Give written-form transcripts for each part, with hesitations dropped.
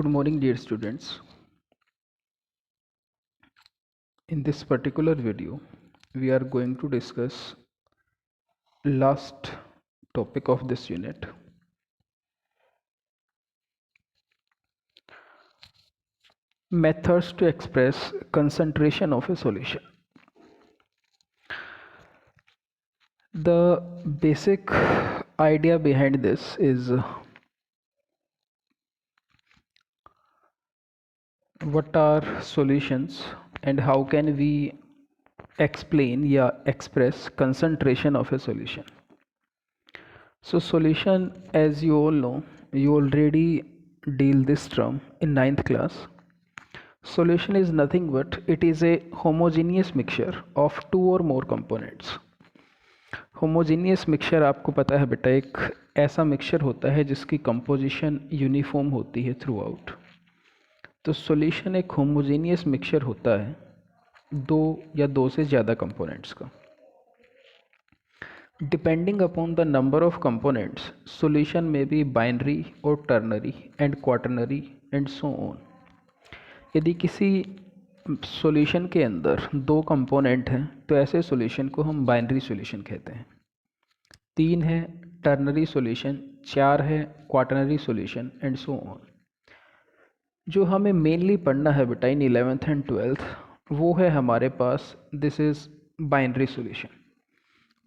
Good morning, dear students. In this particular video, we are going to discuss last topic of this unit. Methods to express concentration of a solution. The basic idea behind this is what are solutions and how can we explain or express concentration of a solution. So solution, as you all know, you already deal this term in 9th class. Solution is nothing but it is a homogeneous mixture of two or more components. Homogeneous mixture आपको पता है बेटा, एक ऐसा mixture होता है जिसकी composition uniform होती है थ्रू आउट। तो सॉल्यूशन एक होमोजीनियस मिक्सचर होता है दो या दो से ज़्यादा कंपोनेंट्स का। Depending upon the number of components solution में बी बाइनरी और ternary and quaternary and so on. यदि किसी सॉल्यूशन के अंदर दो कंपोनेंट हैं तो ऐसे सॉल्यूशन को हम बाइनरी सॉल्यूशन कहते हैं। 3 है टर्नरी सॉल्यूशन, 4 है quaternary solution and so on. जो हमें मेनली पढ़ना है बेटा इन 11th एंड 12th वो है हमारे पास this is binary solution.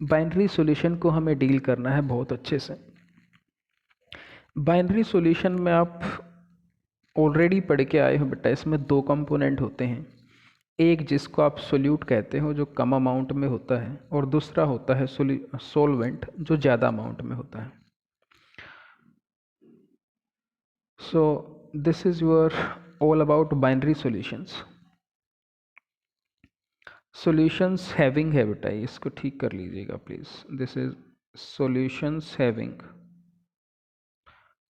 Binary solution को हमें डील करना है बहुत अच्छे से। बाइनरी सॉल्यूशन में आप ऑलरेडी पढ़ के आए हो बेटा, इसमें दो कंपोनेंट होते हैं, एक जिसको आप सोल्यूट कहते हो जो कम अमाउंट में होता है और दूसरा होता है सोलवेंट जो ज़्यादा अमाउंट में होता है। So this is your all about binary solutions. Solutions having है बेटा, इसको ठीक कर लीजिएगा please. This is solutions having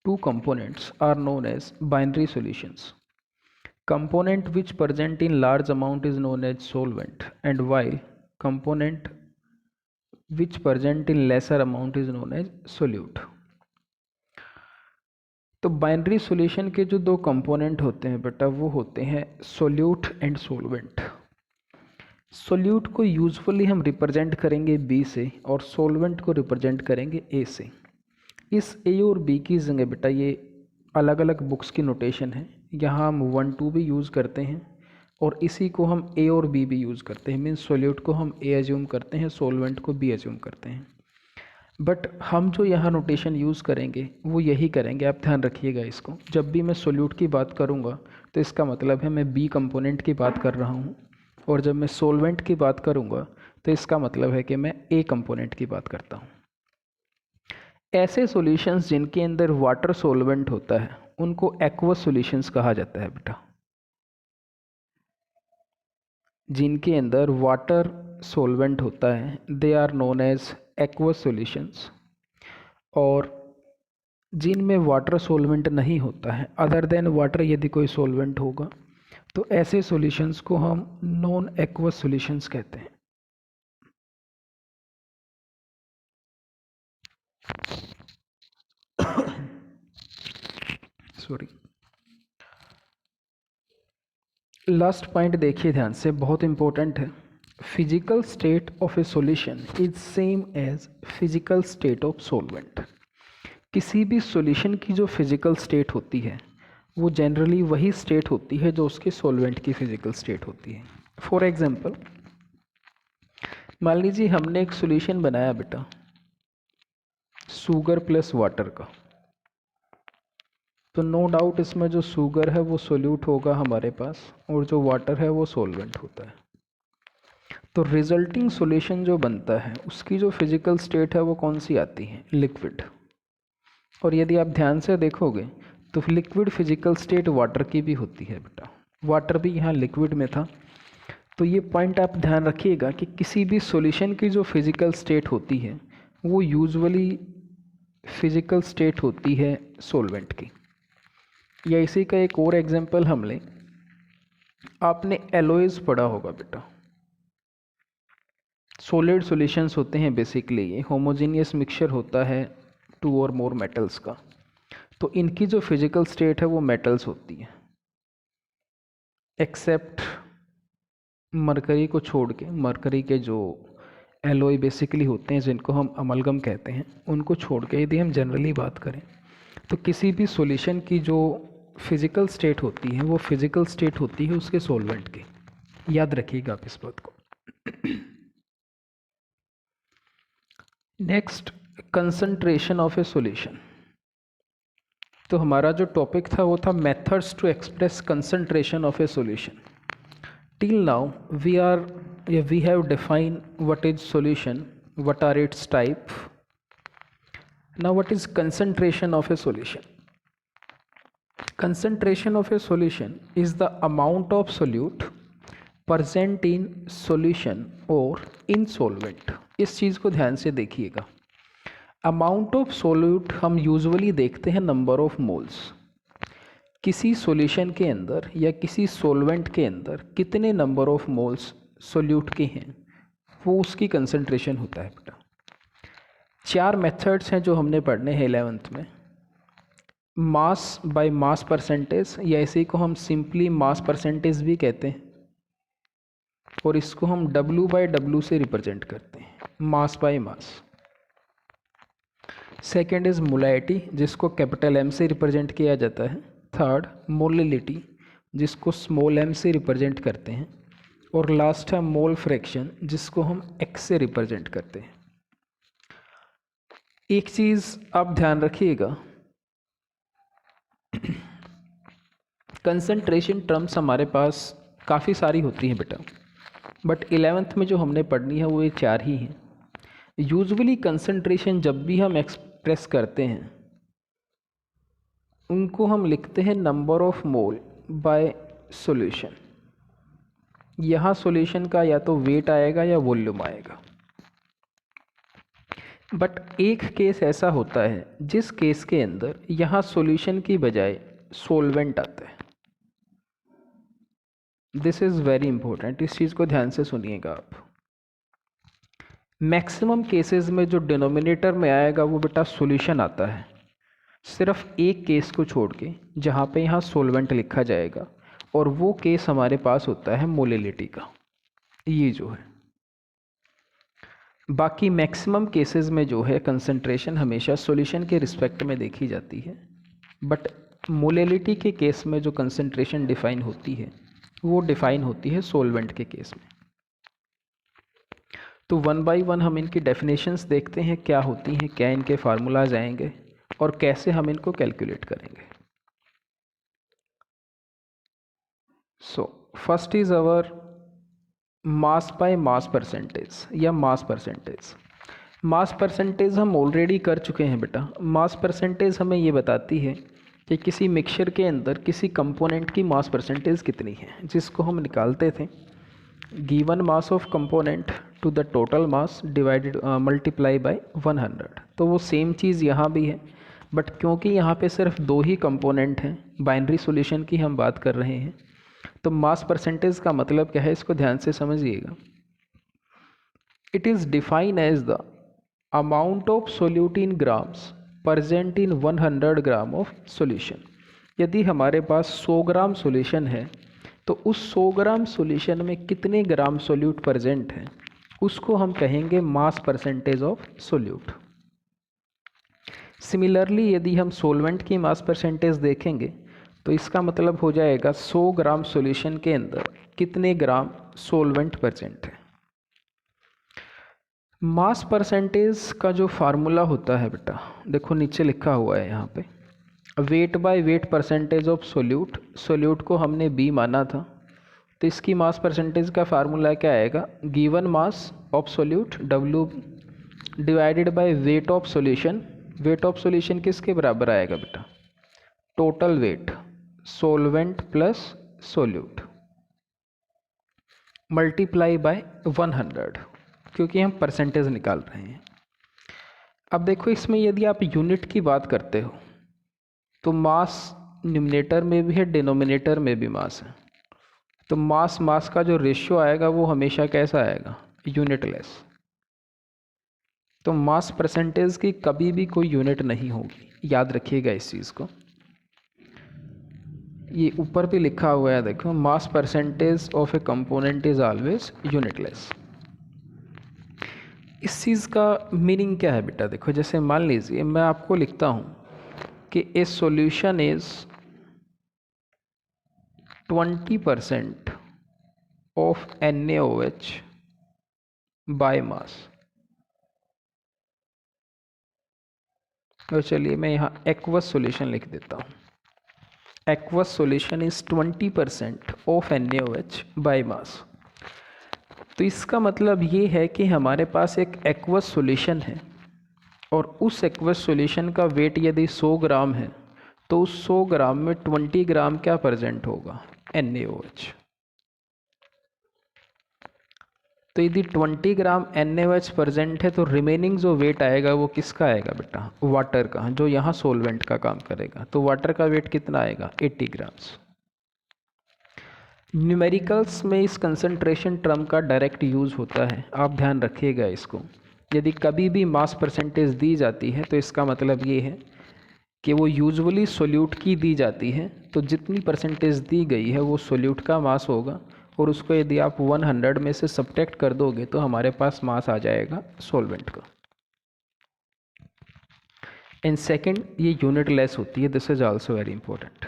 two components are known as binary solutions. Component which present in large amount is known as solvent, and while component which present in lesser amount is known as solute. तो binary solution के जो दो component होते हैं बेटा वो होते हैं सोल्यूट एंड सोलवेंट। सोल्यूट को यूजुअली हम रिप्रेजेंट करेंगे बी से और सोलवेंट को रिप्रेजेंट करेंगे ए से। इस ए और बी की जगह बेटा ये अलग अलग बुक्स की नोटेशन है, यहाँ हम 1 2 भी यूज़ करते हैं और इसी को हम ए और बी भी यूज़ करते हैं। मीन्स सोल्यूट को हम ए एज्यूम करते हैं, सोलवेंट को बी एज्यूम करते हैं। बट हम जो यहाँ नोटेशन यूज़ करेंगे वो यही करेंगे, आप ध्यान रखिएगा इसको। जब भी मैं सोल्यूट की बात करूँगा तो इसका मतलब है मैं बी कंपोनेंट की बात कर रहा हूँ, और जब मैं सोलवेंट की बात करूँगा तो इसका मतलब है कि मैं ए कंपोनेंट की बात करता हूँ। ऐसे सॉल्यूशंस जिनके अंदर वाटर सोलवेंट होता है उनको एक्वस सॉल्यूशंस कहा जाता है बेटा। जिनके अंदर वाटर सोलवेंट होता है they are known as aqueous solutions, और जिनमें वाटर सोलवेंट नहीं होता है अदर देन वाटर यदि कोई सोलवेंट होगा तो ऐसे सॉल्यूशंस को हम नॉन एक्वस सॉल्यूशंस कहते हैं। सॉरी, लास्ट पॉइंट देखिए ध्यान से, बहुत इंपॉर्टेंट है। Physical state of a solution is same as physical state of solvent. किसी भी सॉल्यूशन की जो फिजिकल स्टेट होती है वो जनरली वही स्टेट होती है जो उसके सॉल्वेंट की फिजिकल स्टेट होती है। फॉर एग्जांपल मान लीजिए हमने एक सॉल्यूशन बनाया बेटा शुगर प्लस वाटर का, तो नो डाउट इसमें जो शुगर है वो सोल्यूट होगा हमारे पास और जो वाटर है वो सोलवेंट होता है। तो रिजल्टिंग सॉल्यूशन जो बनता है उसकी जो फिजिकल स्टेट है वो कौन सी आती है, लिक्विड। और यदि आप ध्यान से देखोगे तो लिक्विड फिजिकल स्टेट वाटर की भी होती है बेटा, वाटर भी यहाँ लिक्विड में था। तो ये पॉइंट आप ध्यान रखिएगा कि किसी भी सॉल्यूशन की जो फिजिकल स्टेट होती है वो यूजुअली फिजिकल स्टेट होती है सॉल्वेंट की। या इसी का एक और एग्जांपल हम लें, आपने एलोइज पढ़ा होगा बेटा। सॉलिड सॉल्यूशंस होते हैं बेसिकली, ये होमोजेनियस मिक्सचर होता है टू और मोर मेटल्स का। तो इनकी जो फिजिकल स्टेट है वो मेटल्स होती है, एक्सेप्ट मरकरी को छोड़ के। मरकरी के जो एलॉय बेसिकली होते हैं जिनको हम अमलगम कहते हैं, उनको छोड़ के यदि हम जनरली बात करें तो किसी भी सॉल्यूशन की जो फिज़िकल स्टेट होती है वो फिज़िकल स्टेट होती है उसके सॉल्वेंट की। याद रखिएगा आप इस बात को। Next, concentration of a solution. तो हमारा जो टॉपिक था वो था methods to express concentration of a solution. Till now we have defined what is solution, what are its type. Now what is concentration of a solution? Concentration of a solution is the amount of solute present in solution or in solvent. इस चीज़ को ध्यान से देखिएगा। Amount of solute हम usually देखते हैं number of moles. किसी solution के अंदर या किसी सॉल्वेंट के अंदर कितने नंबर ऑफ मोल्स सोल्यूट के हैं वो उसकी कंसंट्रेशन होता है बेटा। 4 मेथड्स हैं जो हमने पढ़ने हैं 11th में। मास बाय मास परसेंटेज, या इसी को हम सिंपली मास परसेंटेज भी कहते हैं, और इसको हम W बाय W से रिप्रेजेंट करते हैं, mass by mass. Second is molality, जिसको कैपिटल M से रिप्रेजेंट किया जाता है। थर्ड मोलिलिटी, जिसको स्मॉल m से रिप्रेजेंट करते हैं। और लास्ट है मोल फ्रैक्शन, जिसको हम x से रिप्रेजेंट करते हैं। एक चीज़ आप ध्यान रखिएगा, कंसंट्रेशन टर्म्स हमारे पास काफ़ी सारी होती हैं बेटा, बट 11th में जो हमने पढ़नी है वो ये 4 ही हैं। यूजुअली कंसंट्रेशन जब भी हम एक्सप्रेस करते हैं उनको हम लिखते हैं number of mole by solution. यहाँ सॉल्यूशन का या तो वेट आएगा या वॉल्यूम आएगा। बट एक केस ऐसा होता है जिस केस के अंदर यहाँ सॉल्यूशन की बजाय सॉल्वेंट आता है। दिस इज़ वेरी इंपॉर्टेंट, इस चीज़ को ध्यान से सुनिएगा आप। मैक्सिमम केसेस में जो डिनोमिनेटर में आएगा वो बेटा सॉल्यूशन आता है, सिर्फ एक केस को छोड़ के जहाँ पे यहाँ सॉल्वेंट लिखा जाएगा, और वो केस हमारे पास होता है मोलिलिटी का, ये जो है। बाकी मैक्सिमम केसेस में जो है कंसंट्रेशन हमेशा सॉल्यूशन के रिस्पेक्ट में देखी जाती है, बट मोलिलिटी के केस में जो कंसंट्रेशन डिफाइन होती है वो डिफाइन होती है सॉल्वेंट के केस में। तो 1 बाय 1 हम इनकी डेफिनेशंस देखते हैं क्या होती हैं, क्या इनके फार्मूलाज आएंगे और कैसे हम इनको कैलकुलेट करेंगे। So first is our mass by mass percentage या मास परसेंटेज। मास परसेंटेज हम ऑलरेडी कर चुके हैं बेटा। मास परसेंटेज हमें ये बताती है कि किसी मिक्सचर के अंदर किसी कंपोनेंट की मास परसेंटेज कितनी है, जिसको हम निकालते थे given mass of component to the total mass divided multiply by 100। तो वो सेम चीज़ यहाँ भी है, बट क्योंकि यहाँ पे सिर्फ 2 ही कंपोनेंट हैं, बाइनरी सॉल्यूशन की हम बात कर रहे हैं, तो मास परसेंटेज का मतलब क्या है इसको ध्यान से समझिएगा। It is define as the amount of solute in grams present in 100 gram of solution. यदि हमारे पास 100 ग्राम सॉल्यूशन है तो उस 100 ग्राम सॉल्यूशन में कितने ग्राम सोल्यूट प्रेजेंट हैं उसको हम कहेंगे mass percentage of solute. Similarly यदि हम सॉल्वेंट की मास परसेंटेज देखेंगे तो इसका मतलब हो जाएगा 100 ग्राम सॉल्यूशन के अंदर कितने ग्राम सॉल्वेंट प्रेजेंट है। मास परसेंटेज का जो फार्मूला होता है बेटा, देखो नीचे लिखा हुआ है यहाँ पे, weight by weight percentage of solute. Solute को हमने B माना था, तो इसकी मास परसेंटेज का फार्मूला क्या आएगा, given mass of solute W divided by weight of solution. Weight of solution किसके बराबर आएगा बेटा, total weight सोल्वेंट plus solute multiply by 100, क्योंकि हम परसेंटेज निकाल रहे हैं। अब देखो इसमें यदि आप यूनिट की बात करते हो तो मास न्यूमरेटर में भी है, डिनोमिनेटर में भी मास है, तो मास मास का जो रेशियो आएगा वो हमेशा कैसा आएगा, यूनिटलेस। तो मास परसेंटेज की कभी भी कोई यूनिट नहीं होगी, याद रखिएगा इस चीज़ को। ये ऊपर भी लिखा हुआ है, देखो, mass percentage of a component is always unitless. इस चीज़ का मीनिंग क्या है बेटा? देखो, जैसे मान लीजिए मैं आपको लिखता हूँ कि ए solution is 20% of NaOH by mass. तो चलिए मैं यहाँ एक्वस सॉल्यूशन लिख देता हूँ। Aqueous solution is 20% of NaOH by mass. तो इसका मतलब ये है कि हमारे पास एक एक्वस सॉल्यूशन है और उस एक्वस सॉल्यूशन का वेट यदि 100 ग्राम है तो उस 100 ग्राम में 20 ग्राम क्या प्रेजेंट होगा? NaOH। तो यदि 20 ग्राम NaOH प्रेजेंट है तो रिमेनिंग जो वेट आएगा वो किसका आएगा बेटा? वाटर का, जो यहाँ सोलवेंट का काम करेगा। तो वाटर का वेट कितना आएगा? 80 ग्राम्स। न्यूमेरिकल्स में इस कंसंट्रेशन टर्म का डायरेक्ट यूज़ होता है, आप ध्यान रखिएगा इसको। यदि कभी भी मास परसेंटेज दी जाती है तो इसका मतलब ये है कि वो यूजुअली सोल्यूट की दी जाती है, तो जितनी परसेंटेज दी गई है वो सोल्यूट का मास होगा, और उसको यदि आप 100 में से सब्ट्रैक्ट कर दोगे तो हमारे पास मास आ जाएगा सॉल्वेंट का। एंड सेकेंड, ये यूनिट लेस होती है, this is also very important.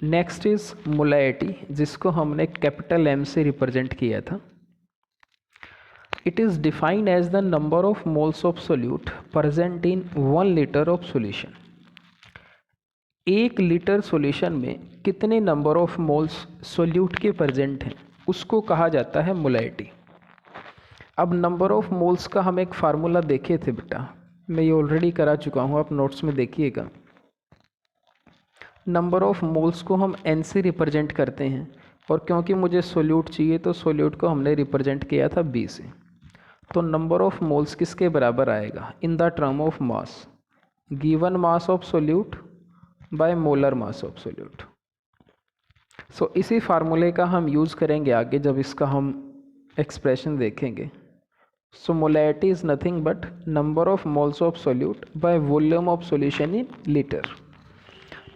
Next is molarity, जिसको हमने कैपिटल M से रिप्रेजेंट किया था। It is defined as the number of moles of solute present in 1 litre of solution. 1 litre solution में कितने नंबर ऑफ मोल्स सोल्यूट के present हैं उसको कहा जाता है मोलैरिटी। अब नंबर ऑफ मोल्स का हम एक फार्मूला देखे थे बेटा, मैं ये ऑलरेडी करा चुका हूँ, आप नोट्स में देखिएगा। नंबर ऑफ मोल्स को हम N से रिप्रेजेंट करते हैं, और क्योंकि मुझे सोल्यूट चाहिए तो सोल्यूट को हमने रिप्रेजेंट किया था B से। तो नंबर ऑफ मोल्स किसके बराबर आएगा? In the term of mass, given mass of solute by molar mass of solute. So इसी फार्मूले का हम यूज़ करेंगे आगे जब इसका हम एक्सप्रेशन देखेंगे। So molarity is nothing but number of moles of solute by volume of solution in litre.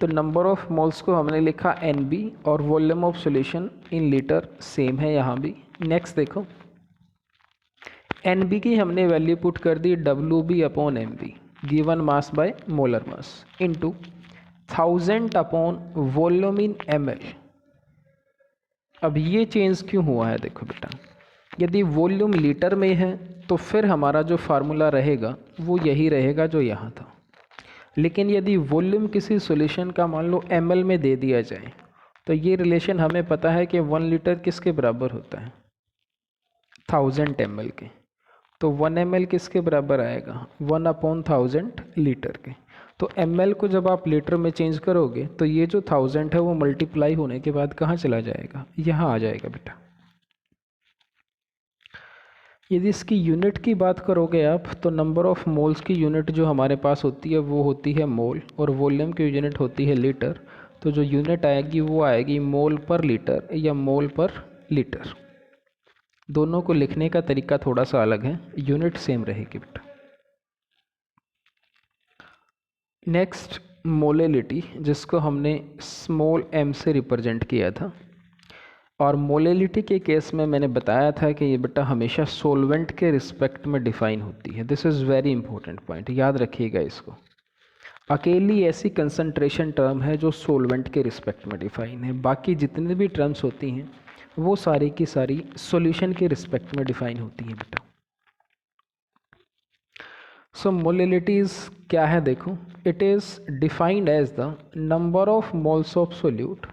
तो नंबर ऑफ मोल्स को हमने लिखा NB और volume of solution in litre same है यहाँ भी। नेक्स्ट देखो, NB की हमने वैल्यू पुट कर दी WB/MB, given mass by molar mass, into 1000 upon volume in ml। अब ये चेंज क्यों हुआ है? देखो बेटा, यदि वॉल्यूम लीटर में है तो फिर हमारा जो फार्मूला रहेगा वो यही रहेगा जो यहाँ था। लेकिन यदि वॉल्यूम किसी सॉल्यूशन का मान लो ml में दे दिया जाए तो ये रिलेशन हमें पता है कि 1 लीटर किसके बराबर होता है? 1000 ml के। तो 1 ml किसके बराबर आएगा? 1/1000 लीटर के। तो ml को जब आप लीटर में चेंज करोगे तो ये जो 1000 है वो मल्टीप्लाई होने के बाद कहाँ चला जाएगा? यहाँ आ जाएगा बेटा। यदि इसकी यूनिट की बात करोगे आप तो नंबर ऑफ मोल्स की यूनिट जो हमारे पास होती है वो होती है मोल, और वॉल्यूम की यूनिट होती है लीटर। तो जो यूनिट आएगी वो आएगी मोल पर लीटर या मोल पर लीटर। दोनों को लिखने का तरीका थोड़ा सा अलग है, यूनिट सेम रहेगी बेटा। नेक्स्ट, मोलेलिटी, जिसको हमने स्मॉल m से रिप्रेजेंट किया था। और मोलेलिटी के केस में मैंने बताया था कि ये बेटा हमेशा सोलवेंट के रिस्पेक्ट में डिफाइन होती है। This is very important point, याद रखिएगा इसको। अकेली ऐसी कंसंट्रेशन टर्म है जो सोलवेंट के रिस्पेक्ट में डिफाइन है, बाकी जितनी भी टर्म्स होती हैं वो सारी की सारी सॉल्यूशन के रिस्पेक्ट में डिफाइन होती हैं बेटा। सो मोलेलिटीज़ क्या है? देखो, it is defined as the number of moles of solute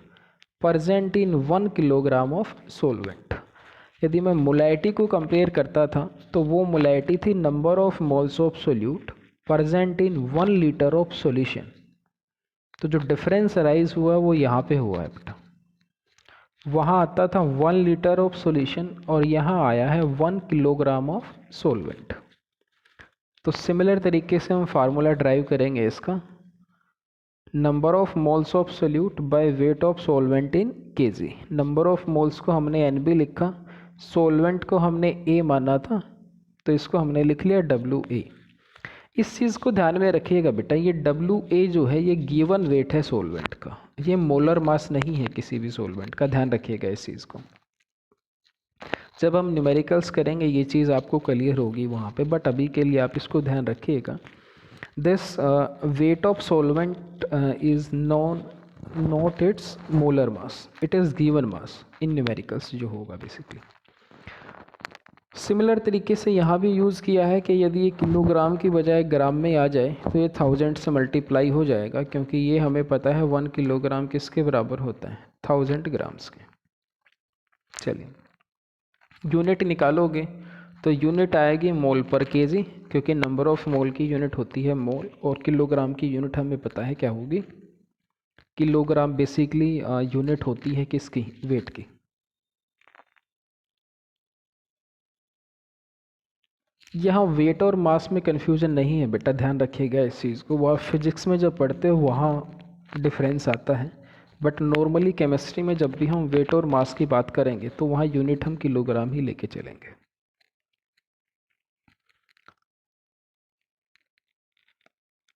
present in 1 kilogram of solvent. यदि मैं मोलैरिटी को कंपेयर करता था तो वो मोलैरिटी थी number of moles of solute present in 1 litre of solution. तो जो डिफरेंस अराइज हुआ वो यहाँ पे हुआ है बेटा। वहाँ आता था 1 लीटर ऑफ सॉल्यूशन और यहाँ आया है 1 किलोग्राम ऑफ सोलवेंट। तो सिमिलर तरीके से हम फार्मूला ड्राइव करेंगे इसका, number of moles of solute bye weight of solvent in kg। Number of moles को हमने NB लिखा, सोलवेंट को हमने A माना था तो इसको हमने लिख लिया WA। इस चीज़ को ध्यान में रखिएगा बेटा, ये WA जो है ये गिवन वेट है सोलवेंट का, ये मोलर मास नहीं है किसी भी सोलवेंट का, ध्यान रखिएगा इस चीज़ को। जब हम न्यूमेरिकल्स करेंगे ये चीज़ आपको क्लियर होगी वहाँ पे, बट अभी के लिए आप इसको ध्यान रखिएगा। This weight of solvent is non not it's molar mass, it is given mass in numericals जो होगा बेसिकली। सिमिलर तरीके से यहाँ भी यूज़ किया है कि यदि ये किलोग्राम की बजाय ग्राम में आ जाए तो ये 1000 से मल्टीप्लाई हो जाएगा, क्योंकि ये हमें पता है 1 किलोग्राम किसके बराबर होता है, 1000 ग्राम्स के। चलिए यूनिट निकालोगे तो यूनिट आएगी मोल पर केजी, क्योंकि नंबर ऑफ मोल की यूनिट होती है मोल, और किलोग्राम की यूनिट हमें पता है क्या होगी, किलोग्राम बेसिकली यूनिट होती है किसकी, वेट की। यहाँ वेट और मास में कन्फ्यूज़न नहीं है बेटा, ध्यान रखिएगा इस चीज़ को। वो आप फिजिक्स में जब पढ़ते हो वहाँ डिफरेंस आता है, बट नॉर्मली केमिस्ट्री में जब भी हम वेट और मास की बात करेंगे तो वहाँ यूनिट हम किलोग्राम ही लेके चलेंगे।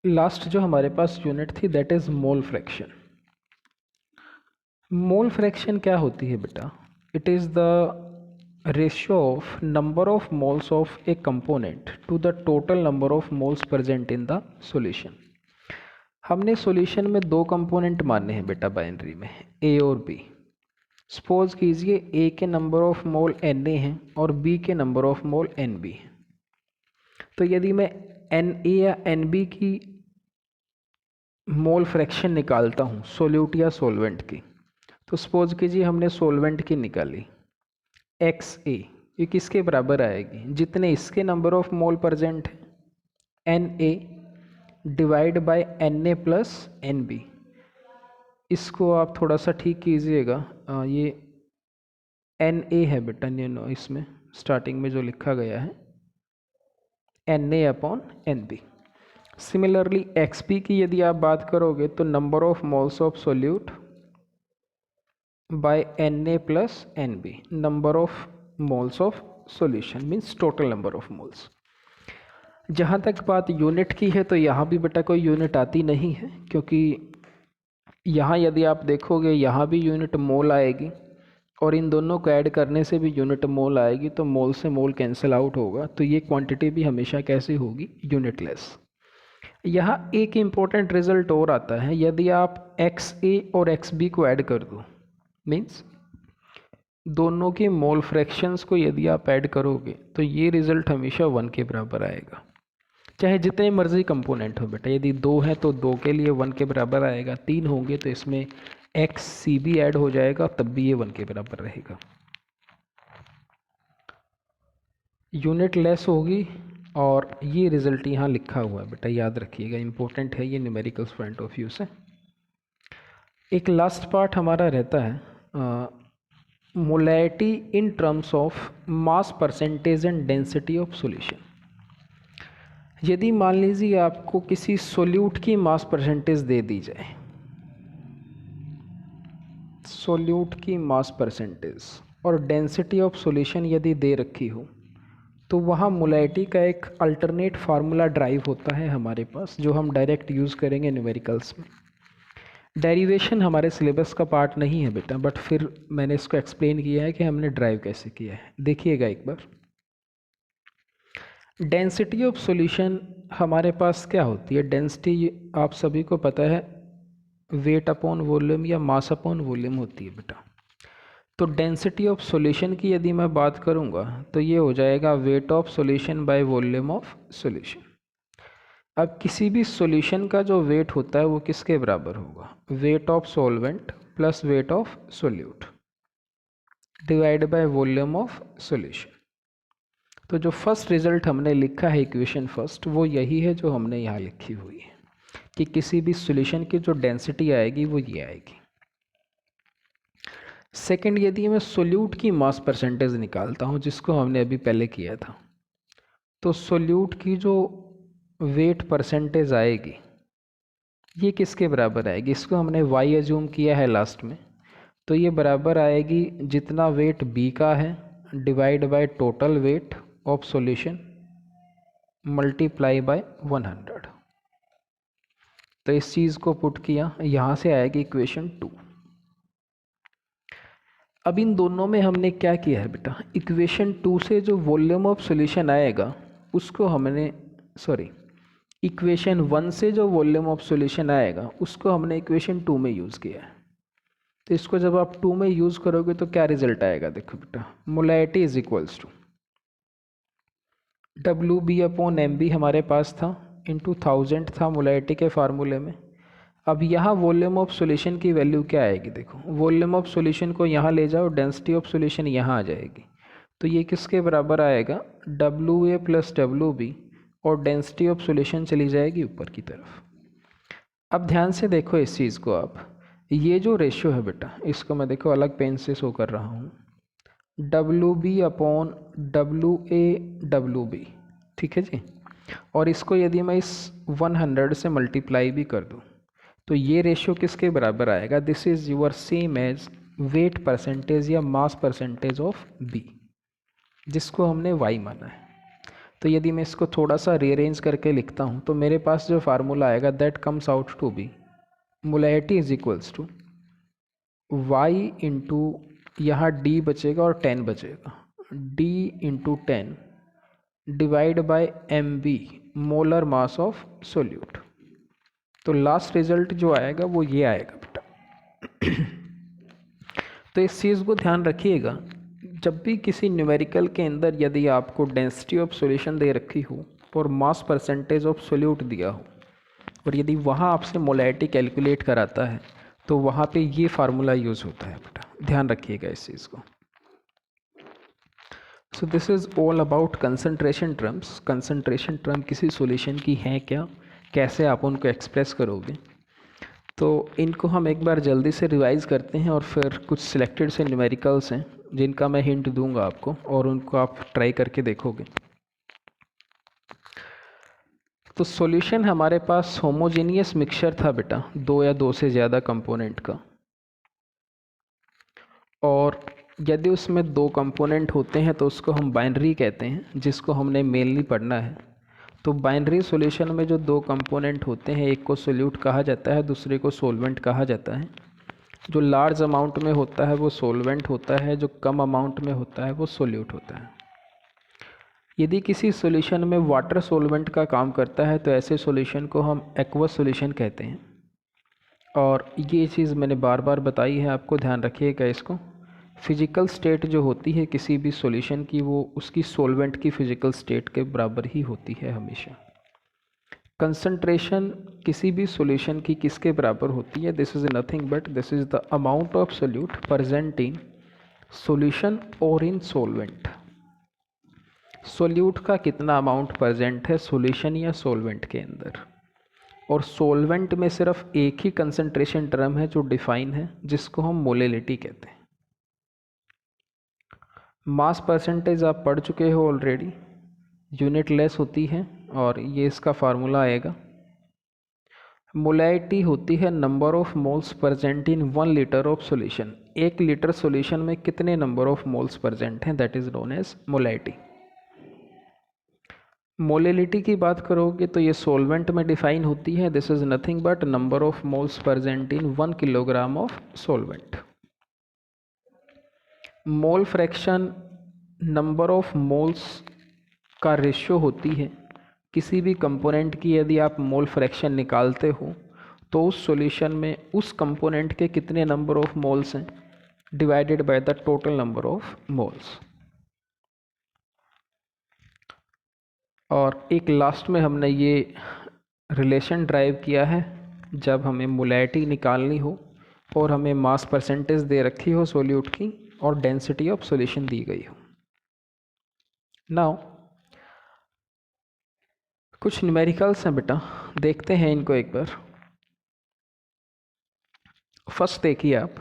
लास्ट जो हमारे पास यूनिट थी that is mole fraction. Mole fraction क्या होती है बेटा, it is the ratio of number of moles of a component to the total number of moles present in the solution. हमने सॉल्यूशन में दो कंपोनेंट माने हैं बेटा बाइनरी में, ए और बी। सपोज कीजिए ए के नंबर ऑफ मोल Na हैं और बी के नंबर ऑफ मोल Nb हैं। तो यदि मैं Na या Nb की मोल फ्रैक्शन निकालता हूँ सोल्यूट या सोलवेंट की, तो सपोज कीजिए हमने सोलवेंट की निकाली XA, ये किसके बराबर आएगी, जितने इसके नंबर ऑफ मोल प्रेजेंट है Na divide by Na plus Nb। इसको आप थोड़ा सा ठीक कीजिएगा, ये Na है बेटा नो, इसमें स्टार्टिंग में जो लिखा गया है Na upon Nb। Similarly XB की यदि आप बात करोगे तो number of moles of solute by Na plus Nb, number of moles of solution means total number of moles. जहाँ तक बात यूनिट की है तो यहाँ भी बेटा कोई यूनिट आती नहीं है, क्योंकि यहाँ यदि आप देखोगे यहाँ भी यूनिट मोल आएगी और इन दोनों को ऐड करने से भी यूनिट मोल आएगी, तो मोल से मोल कैंसिल आउट होगा, तो ये क्वांटिटी भी हमेशा कैसी होगी, यूनिटलेस। यहाँ एक इम्पोर्टेंट रिजल्ट और आता है, यदि आप XA और XB को ऐड कर दो, मीन्स दोनों के मोल फ्रैक्शंस को यदि आप ऐड करोगे तो ये रिजल्ट हमेशा 1 के बराबर आएगा, चाहे जितने मर्जी कंपोनेंट हो बेटा। यदि 2 हैं तो 2 के लिए 1 के बराबर आएगा, 3 होंगे तो इसमें XCB ऐड हो जाएगा, तब भी ये 1 के बराबर रहेगा, यूनिट लेस होगी। और ये रिजल्ट यहाँ लिखा हुआ है बेटा, याद रखिएगा, इंपॉर्टेंट है ये न्यूमेरिकल्स पॉइंट ऑफ व्यू से। एक लास्ट पार्ट हमारा रहता है molarity in terms of mass percentage and density of solution. यदि मान लीजिए आपको किसी सोल्यूट की मास परसेंटेज दे दी जाए, सोल्यूट की मास परसेंटेज और डेंसिटी ऑफ सॉल्यूशन यदि दे रखी हो, तो वहाँ मोलैरिटी का एक अल्टरनेट फार्मूला ड्राइव होता है हमारे पास, जो हम डायरेक्ट यूज़ करेंगे न्यूमेरिकल्स में। डेरिवेशन हमारे सिलेबस का पार्ट नहीं है बेटा, बट फिर मैंने इसको एक्सप्लेन किया है कि हमने ड्राइव कैसे किया है। देखिएगा एक बार, डेंसिटी ऑफ सॉल्यूशन हमारे पास क्या होती है, डेंसिटी आप सभी को पता है वेट अपॉन वॉल्यूम या मास अपॉन वॉल्यूम होती है बेटा। तो डेंसिटी ऑफ सॉल्यूशन की यदि मैं बात करूँगा तो ये हो जाएगा weight of solution bye volume of solution. अब किसी भी सॉल्यूशन का जो वेट होता है वो किसके बराबर होगा, wait of solvent plus weight of solute divide by volume of solution. तो जो फर्स्ट रिजल्ट हमने लिखा है इक्वेशन फर्स्ट, वो यही है जो हमने यहाँ लिखी हुई है कि किसी भी सॉल्यूशन की जो डेंसिटी आएगी वो ये आएगी। सेकंड, यदि मैं सोल्यूट की मास परसेंटेज निकालता हूँ, जिसको हमने अभी पहले किया था, तो सोल्यूट की जो वेट परसेंटेज आएगी ये किसके बराबर आएगी, इसको हमने y एज्यूम किया है लास्ट में, तो ये बराबर आएगी जितना वेट B का है divide by total weight of solution multiply by 100। तो इस चीज़ को पुट किया, यहाँ से आएगी इक्वेशन 2। अब इन दोनों में हमने क्या किया है बेटा, इक्वेशन 2 से जो वॉल्यूम ऑफ सॉल्यूशन आएगा उसको हमने इक्वेशन 1 से जो वॉल्यूम ऑफ सॉल्यूशन आएगा उसको हमने इक्वेशन 2 में यूज़ किया है। तो इसको जब आप 2 में यूज़ करोगे तो क्या रिजल्ट आएगा, देखो बेटा, molarity is equals to WB/MB हमारे पास था, इंटू 1000 था मोलैरिटी के फार्मूले में। अब यहाँ वॉल्यूम ऑफ सॉल्यूशन की वैल्यू क्या आएगी, देखो वॉल्यूम ऑफ सॉल्यूशन को यहाँ ले जाओ, डेंसिटी ऑफ सॉल्यूशन यहाँ आ जाएगी। तो ये किसके बराबर आएगा, WA + WB, और डेंसिटी ऑफ सॉल्यूशन चली जाएगी ऊपर की तरफ। अब ध्यान से देखो इस चीज़ को आप, ये जो रेशियो है बेटा, इसको मैं देखो अलग पेन से शो कर रहा हूँ, WB/WA/WB, ठीक है जी। और इसको यदि मैं इस 100 से मल्टीप्लाई भी कर दूँ तो ये रेशियो किसके बराबर आएगा, this is your same as weight percentage या मास परसेंटेज ऑफ B, जिसको हमने Y माना है। तो यदि मैं इसको थोड़ा सा रीअरेंज करके लिखता हूँ तो मेरे पास जो फार्मूला आएगा that comes out to be molarity is equals to Y into यहाँ D बचेगा और 10 बचेगा, D into 10 divide by MB, molar mass of solute. तो लास्ट रिजल्ट जो आएगा वो ये आएगा बेटा। तो इस चीज़ को ध्यान रखिएगा, जब भी किसी न्यूमेरिकल के अंदर यदि आपको डेंसिटी ऑफ सॉल्यूशन दे रखी हो और मास परसेंटेज ऑफ सोल्यूट दिया हो और यदि वहाँ आपसे मोलैरिटी कैलकुलेट कराता है तो वहाँ पे ये फार्मूला यूज़ होता है बेटा, ध्यान रखिएगा इस चीज़ को। So this is all about concentration terms. Concentration term किसी सॉल्यूशन की हैं क्या, कैसे आप उनको एक्सप्रेस करोगे, तो इनको हम एक बार जल्दी से रिवाइज़ करते हैं और फिर कुछ सिलेक्टेड से न्यूमेरिकल्स हैं जिनका मैं हिंट दूंगा आपको और उनको आप ट्राई करके देखोगे। तो सॉल्यूशन हमारे पास होमोजेनियस मिक्सचर था बेटा, 2 या 2 से ज़्यादा कंपोनेंट का, और यदि उसमें 2 कंपोनेंट होते हैं तो उसको हम बाइनरी कहते हैं, जिसको हमने मेनली पढ़ना है। तो बाइनरी सॉल्यूशन में जो 2 कंपोनेंट होते हैं, एक को सोल्यूट कहा जाता है, दूसरे को सोलवेंट कहा जाता है। जो लार्ज अमाउंट में होता है वो सोलवेंट होता है, जो कम अमाउंट में होता है वो सोल्यूट होता है। यदि किसी सॉल्यूशन में वाटर सोलवेंट का काम करता है तो ऐसे सॉल्यूशन को हम एक्वस सॉल्यूशन कहते हैं। और ये चीज़ मैंने बार बार बताई है, आपको ध्यान रखिएगा इसको। फिजिकल स्टेट जो होती है किसी भी सॉल्यूशन की, वो उसकी सोलवेंट की फिजिकल स्टेट के बराबर ही होती है हमेशा। कंसंट्रेशन किसी भी सॉल्यूशन की किसके बराबर होती है, this is nothing but this is the amount of solute present in solution और इन सोलवेंट। सोल्यूट का कितना अमाउंट प्रेजेंट है सॉल्यूशन या सोलवेंट के अंदर, और सोलवेंट में सिर्फ एक ही कंसंट्रेशन टर्म है जो डिफाइन है, जिसको हम मोलैलिटी कहते हैं। मास परसेंटेज आप पढ़ चुके हो ऑलरेडी, यूनिट लेस होती है और ये इसका फार्मूला आएगा। मोलैरिटी होती है number of moles present in 1 litre of solution. 1 litre solution में कितने नंबर ऑफ मोल्स प्रेजेंट हैं, that is known as molarity. Molality की बात करोगे तो ये सोलवेंट में डिफाइन होती है, this is nothing but number of moles present in 1 kilogram of solvent. Mole fraction number of moles का रेशियो होती है। किसी भी कंपोनेंट की यदि आप मोल फ्रैक्शन निकालते हो तो उस सॉल्यूशन में उस कंपोनेंट के कितने नंबर ऑफ मोल्स हैं divided by the total number of moles. और एक लास्ट में हमने ये रिलेशन ड्राइव किया है, जब हमें मोलैरिटी निकालनी हो और हमें मास परसेंटेज दे रखी हो सोल्यूट की और डेंसिटी ऑफ सॉल्यूशन दी गई हो। नाउ कुछ न्यूमेरिकल्स हैं बेटा, देखते हैं इनको एक बार। फर्स्ट देखिए आप,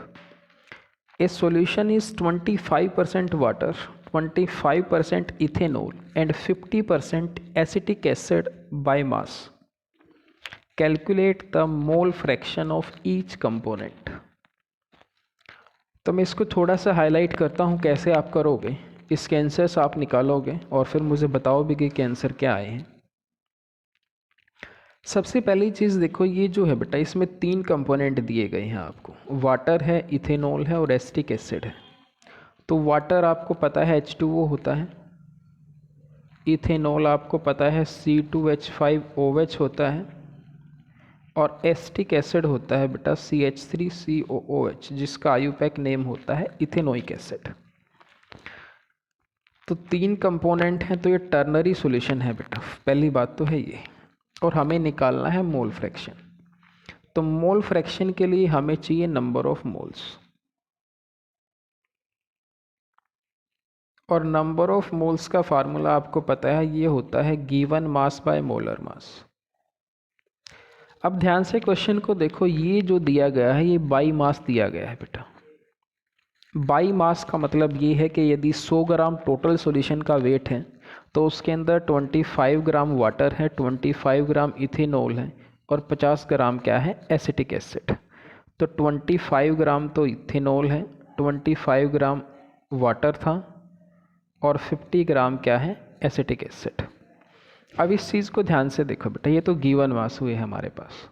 ए solution is 25% water, 25% ethanol and 50% acetic acid by mass. Calculate the mole fraction of each component. तो मैं इसको थोड़ा सा हाईलाइट करता हूँ कैसे आप करोगे। इसके आंसर्स आप निकालोगे और फिर मुझे बताओ भी कि आंसर क्या आए हैं। सबसे पहली चीज़ देखो, ये जो है बेटा इसमें 3 कंपोनेंट दिए गए हैं आपको, वाटर है, इथेनॉल है और एसिटिक एसिड है। तो वाटर आपको पता है H2O होता है, इथेनॉल आपको पता है C2H5OH होता है, और एसिटिक एसिड होता है बेटा CH3COOH, जिसका आयुपैक नेम होता है इथेनोइक एसिड। तो 3 कंपोनेंट हैं, तो ये टर्नरी सॉल्यूशन है बेटा, पहली बात तो है ये। और हमें निकालना है मोल फ्रैक्शन। तो मोल फ्रैक्शन के लिए हमें चाहिए नंबर ऑफ मोल्स, और नंबर ऑफ मोल्स का फार्मूला आपको पता है, ये होता है गिवन मास बाय मोलर मास। अब ध्यान से क्वेश्चन को देखो, ये जो दिया गया है ये बाई मास दिया गया है बेटा। बाई मास का मतलब ये है कि यदि 100 ग्राम टोटल सॉल्यूशन का वेट है तो उसके अंदर 25 ग्राम वाटर है, 25 ग्राम इथेनॉल है और 50 ग्राम क्या है, एसिटिक एसिड। तो 25 ग्राम तो इथेनॉल है, 25 ग्राम वाटर था और 50 ग्राम क्या है, एसिटिक एसिड। अब इस चीज़ को ध्यान से देखो बेटा, ये तो गिवन मास हुए हमारे पास।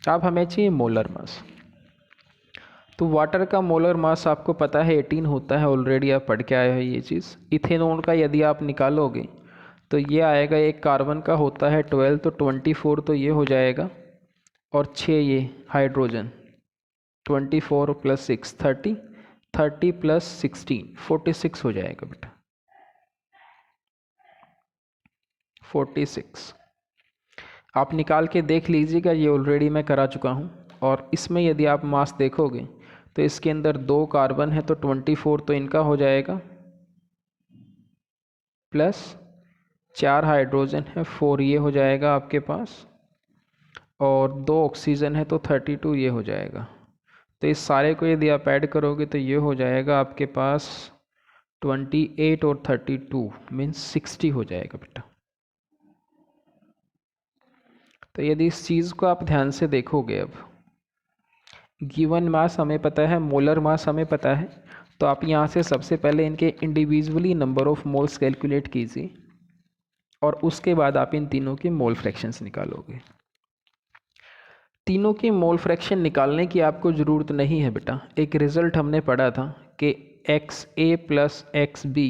अब हमें चाहिए मोलर मास। तो वाटर का मोलर मास आपको पता है 18 होता है, ऑलरेडी आप पढ़ के आए हो ये चीज़। इथेनॉल का यदि आप निकालोगे तो ये आएगा, एक कार्बन का होता है 12, तो 24 तो ये हो जाएगा, और 6 ये हाइड्रोजन, 24 + 6 30, 30 + 16 46 हो जाएगा बेटा, 46। आप निकाल के देख लीजिएगा, ये ऑलरेडी मैं करा चुका हूँ। और इसमें यदि आप मास देखोगे तो इसके अंदर 2 कार्बन है, तो 24 तो इनका हो जाएगा, प्लस 4 हाइड्रोजन है, 4 ये हो जाएगा आपके पास, और 2 ऑक्सीजन है तो 32 ये हो जाएगा। तो इस सारे को यदि आप ऐड करोगे तो ये हो जाएगा आपके पास 28 और 32 मीन्स 60 हो जाएगा बेटा। तो यदि इस चीज़ को आप ध्यान से देखोगे, अब गिवन मास हमें पता है, मोलर मास हमें पता है, तो आप यहाँ से सबसे पहले इनके individually number of moles calculate कीजिए और उसके बाद आप इन तीनों के मोल फ्रैक्शंस निकालोगे। तीनों के मोल फ्रैक्शन निकालने की आपको ज़रूरत नहीं है बेटा, एक रिज़ल्ट हमने पढ़ा था कि XA + XB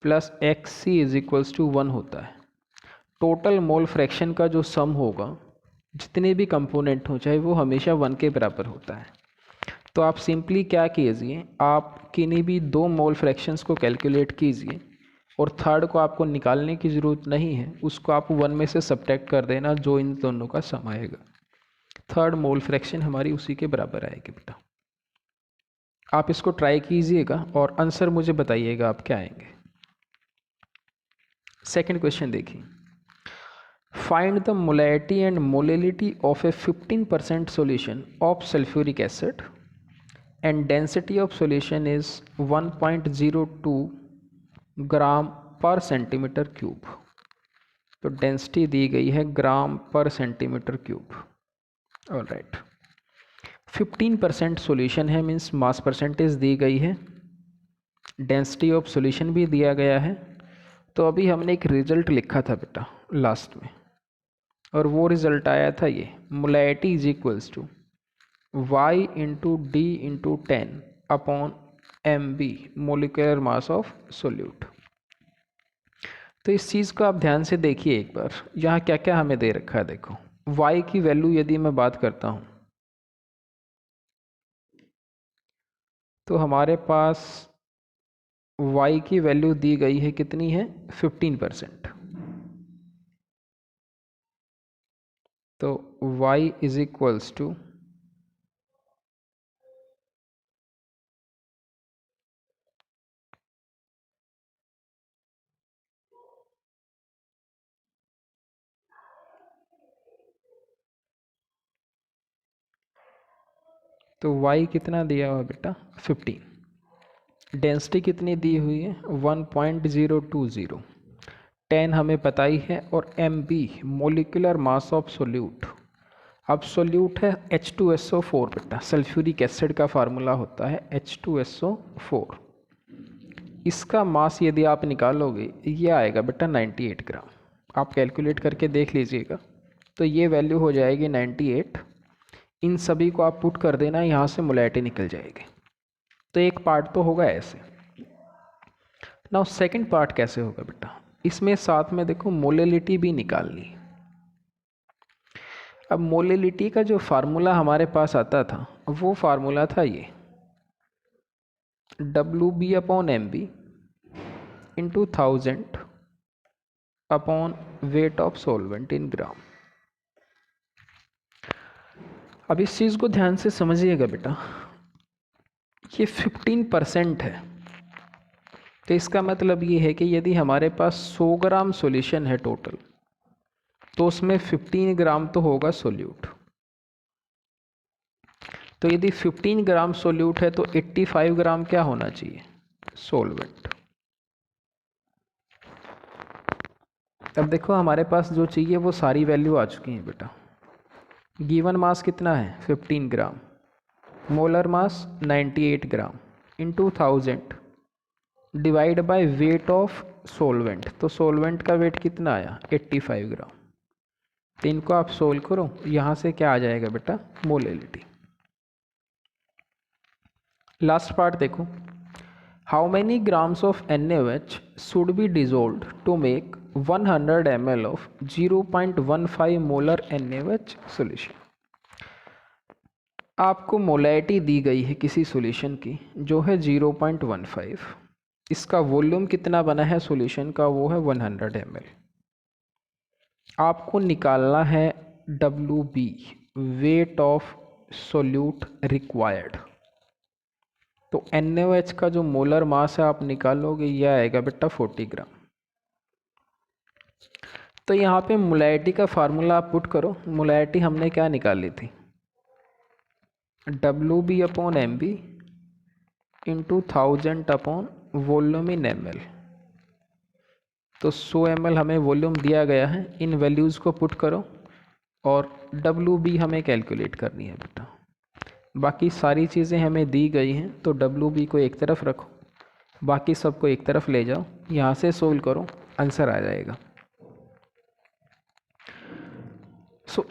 + XC = 1 होता है। टोटल मोल फ्रैक्शन का जो सम होगा, जितने भी कंपोनेंट हो चाहे वो हमेशा 1 के बराबर होता है। तो आप सिंपली क्या कीजिए, आप किन्हीं भी 2 मोल फ्रैक्शंस को कैलकुलेट कीजिए और थर्ड को आपको निकालने की ज़रूरत नहीं है, उसको आप 1 में से सब्ट्रैक्ट कर देना, जो इन दोनों का सम आएगा। थर्ड मोल फ्रैक्शन हमारी उसी के बराबर आएगी बेटा। आप इसको ट्राई कीजिएगा और आंसर मुझे बताइएगा आप क्या आएंगे। सेकंड क्वेश्चन देखिए, find the molarity and molality of A 15% solution of sulphuric acid and density of solution is 1.02 ग्राम पर सेंटीमीटर क्यूब। तो डेंसिटी दी गई है ग्राम पर सेंटीमीटर क्यूब। ऑलराइट, 15% सॉल्यूशन है, मीन्स मास परसेंटेज दी गई है, डेंसिटी ऑफ सॉल्यूशन भी दिया गया है। तो अभी हमने एक रिजल्ट लिखा था बेटा लास्ट में, और वो रिजल्ट आया था ये, molarity = Y × D × 10/mb molecular mass of solute. तो इस चीज़ को आप ध्यान से देखिए एक बार, यहाँ क्या क्या हमें दे रखा है। देखो Y की वैल्यू यदि मैं बात करता हूँ तो हमारे पास Y की वैल्यू दी गई है, कितनी है, 15%। तो Y = तो Y कितना दिया हुआ बेटा, 15। डेंसिटी कितनी दी हुई है, 1.020, 10 हमें पता ही है, और mb molecular mass of solute. अब सोल्यूट है H2SO4 बेटा, सल्फ्यूरिक एसिड का फार्मूला होता है H2SO4। इसका मास यदि आप निकालोगे ये आएगा बेटा 98 ग्राम। आप कैलकुलेट करके देख लीजिएगा, तो ये वैल्यू हो जाएगी 98। इन सभी को आप पुट कर देना, यहाँ से मोलैरिटी निकल जाएगी। तो एक पार्ट तो होगा ऐसे। नाउ सेकंड पार्ट कैसे होगा बेटा, इसमें साथ में देखो मोलैलिटी भी निकालनी। अब मोलैलिटी का जो फार्मूला हमारे पास आता था वो फार्मूला था ये, WB/MB into 1000 upon weight of solvent in gram. अब इस चीज़ को ध्यान से समझिएगा बेटा, ये 15% है। तो इसका मतलब ये है कि यदि हमारे पास 100 ग्राम सॉल्यूशन है टोटल, तो उसमें 15 ग्राम तो होगा सोल्यूट। तो यदि 15 ग्राम सोल्यूट है तो 85 ग्राम क्या होना चाहिए, सॉल्वेंट। अब देखो हमारे पास जो चाहिए वो सारी वैल्यू आ चुकी हैं बेटा। गिवन मास कितना है 15 gram, molar mass 98 gram into 1000 divide by weight of solvent. तो सॉल्वेंट का वेट कितना आया 85 ग्राम। तो इनको आप सोल्व करो, यहाँ से क्या आ जाएगा बेटा, मोलैलिटी। लास्ट पार्ट देखो, how many grams of NaOH should be dissolved to make 100 ml ऑफ 0.15 मोलर NaOH सोल्यूशन। आपको मोलैरिटी दी गई है किसी सॉल्यूशन की जो है 0.15। इसका वॉल्यूम कितना बना है सॉल्यूशन का, वो है 100 ml। आपको निकालना है WB, weight of solute required. तो NaOH का जो मोलर मास है आप निकालोगे, यह आएगा बेटा 40 ग्राम। तो यहाँ पे मोलैरिटी का फार्मूला आप पुट करो। मोलैरिटी हमने क्या निकाली थी, WB/MB इंटू 1000 अपॉन वॉल्यूम इन ml। तो 100 ml हमें वॉल्यूम दिया गया है, इन वैल्यूज़ को पुट करो और WB हमें कैलकुलेट करनी है बेटा। बाकी सारी चीज़ें हमें दी गई हैं, तो WB को एक तरफ रखो, बाकी सबको एक तरफ ले जाओ, यहाँ से सोल्व करो, आंसर आ जाएगा।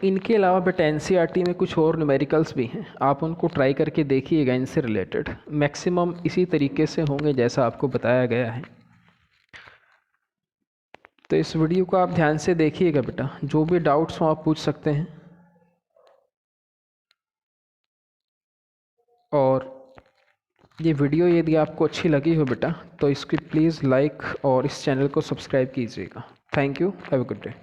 इनके अलावा बेटा NCERT में कुछ और न्यूमेरिकल्स भी हैं, आप उनको ट्राई करके देखिएगा। इनसे रिलेटेड मैक्सिमम इसी तरीके से होंगे जैसा आपको बताया गया है। तो इस वीडियो को आप ध्यान से देखिएगा बेटा, जो भी डाउट्स हो आप पूछ सकते हैं। और ये वीडियो यदि आपको अच्छी लगी हो बेटा, तो इसकी प्लीज़ लाइक और इस चैनल को सब्सक्राइब कीजिएगा। Thank you, have a good day.